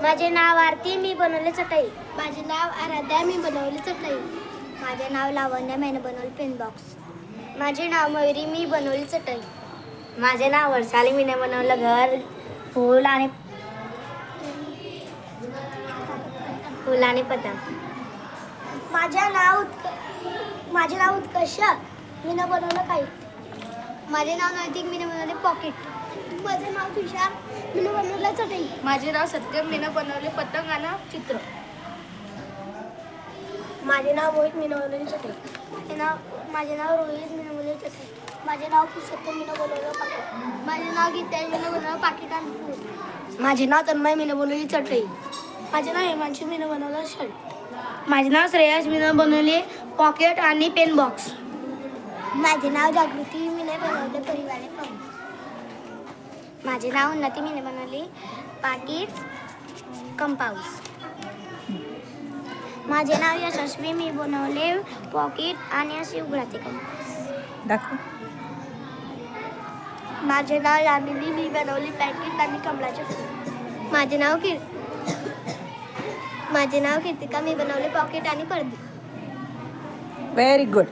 माझे नाव आरती, मी बनवले चटई. माझे नाव आराध्या, मी बनवली चटई. माझे नाव लावण्या, मी बनवले पेन बॉक्स. माझे नाव मयुरी, मी बनवली चटई. माझे नाव वर्षाली, मी बनवलं घर, फूल आणि पतंग. माझे नाव उत्कर्ष, मी बनवलं काही. माझे नाव नैतिक, मी बनवले पॉकेट. माझे नाव तुषार, मी बनवलं चटई. माझे नाव सत्यम, मी बनवले पतंग आणि चित्र. माझे नाव मोहित, मी बनवली चटई. माझे नाव रोहित, मी बनवले चटई. माझे नाव सत्यम, मी बनवलं पाकिट. माझे नाव गीता, मी बनवलं पाकिट आणि फूल. माझे नाव तन्मय, मी बनवली चटई. माझे नाव हिमांशू, मी बनवलं शर्ट. माझे नाव श्रेयस, मी बनवले पॉकेट आणि पेन बॉक्स. माझे नाव जागृती, मी बनवले परिवार पाहून. माझे नाव उन्नती, मी बनवली पाकिट कंपाऊस. माझे नाव यशस्वी, मी बनवले पॉकेट आणि असे उघडते कंपाऊस. दाखव. माझे नाव यामिनी, मी बनवली पॅकेट आणि कमळाचे फूल. माझे नाव कीर्तिका, मी बनवले पॉकेट आणि पडदे. Very good.